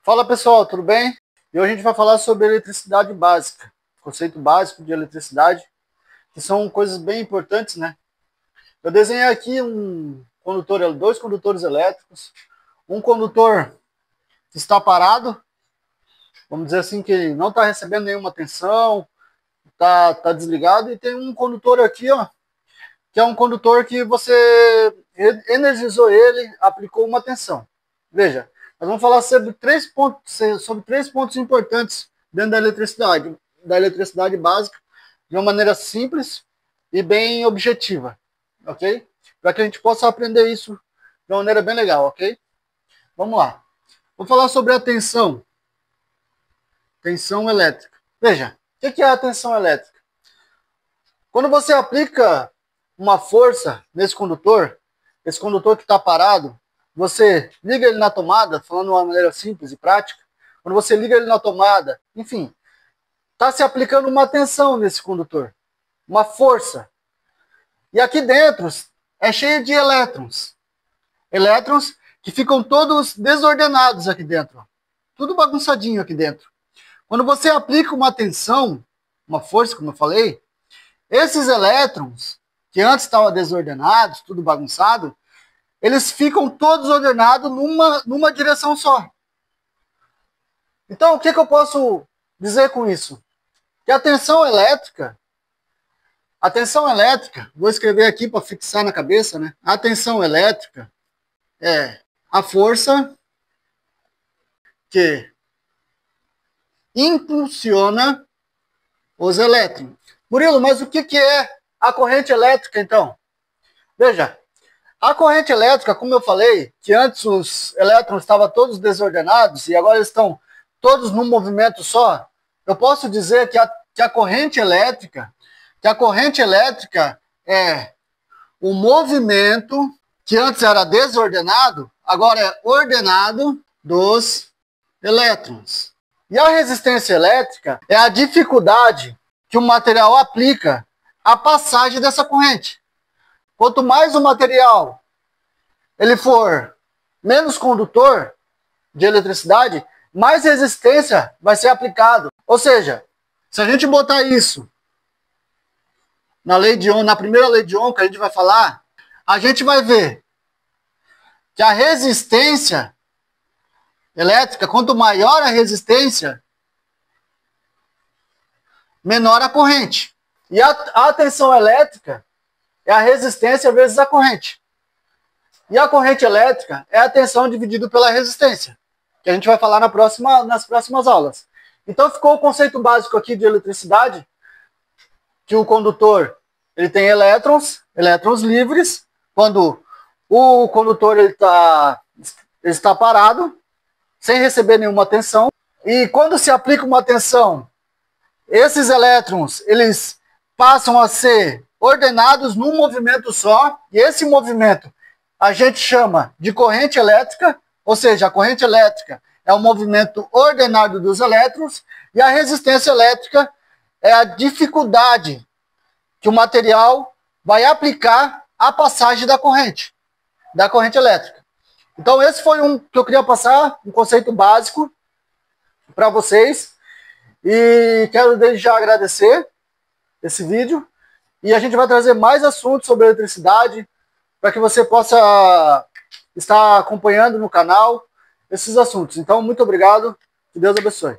Fala pessoal, tudo bem? E hoje a gente vai falar sobre eletricidade básica, conceito básico de eletricidade, que são coisas bem importantes, né? Eu desenhei aqui um condutor, dois condutores elétricos, um condutor que está parado, vamos dizer assim, que não está recebendo nenhuma tensão, tá desligado, e tem um condutor aqui, ó, que é um condutor que você energizou ele, aplicou uma tensão. Veja, nós vamos falar sobre três pontos importantes dentro da eletricidade básica, de uma maneira simples e bem objetiva, ok? Para que a gente possa aprender isso de uma maneira bem legal, ok? Vamos lá. Vou falar sobre a tensão elétrica. Veja, o que é a tensão elétrica? Quando você aplica uma força nesse condutor, esse condutor que está parado, você liga ele na tomada, falando de uma maneira simples e prática, quando você liga ele na tomada, enfim, está se aplicando uma tensão nesse condutor, uma força. E aqui dentro é cheio de elétrons. Elétrons que ficam todos desordenados aqui dentro. Tudo bagunçadinho aqui dentro. Quando você aplica uma tensão, uma força, como eu falei, esses elétrons, que antes estavam desordenados, tudo bagunçado, eles ficam todos ordenados numa direção só. Então, o que eu posso dizer com isso? Que a tensão elétrica, vou escrever aqui para fixar na cabeça, né? A tensão elétrica é a força que impulsiona os elétrons. Murilo, mas o que é a corrente elétrica, então? Veja, a corrente elétrica, como eu falei, que antes os elétrons estavam todos desordenados e agora eles estão todos num movimento só, eu posso dizer que a corrente elétrica é o movimento que antes era desordenado, agora é ordenado dos elétrons. E a resistência elétrica é a dificuldade que o material aplica à passagem dessa corrente. Quanto mais o material ele for menos condutor de eletricidade, mais resistência vai ser aplicado. Ou seja, se a gente botar isso na lei de Ohm, na primeira lei de Ohm que a gente vai falar, a gente vai ver que a resistência elétrica, quanto maior a resistência, menor a corrente. E a tensão elétrica é a resistência vezes a corrente. E a corrente elétrica é a tensão dividido pela resistência, que a gente vai falar nas próximas aulas. Então ficou o conceito básico aqui de eletricidade, que o condutor ele tem elétrons livres, quando o condutor ele está parado, sem receber nenhuma tensão, e quando se aplica uma tensão, esses elétrons eles passam a ser ordenados num movimento só, e esse movimento a gente chama de corrente elétrica, ou seja, a corrente elétrica é o movimento ordenado dos elétrons, e a resistência elétrica é a dificuldade que o material vai aplicar à passagem da corrente elétrica. Então esse foi que eu queria passar, um conceito básico para vocês, e quero desde já agradecer esse vídeo, e a gente vai trazer mais assuntos sobre eletricidade, para que você possa estar acompanhando no canal esses assuntos. Então, muito obrigado, que Deus abençoe.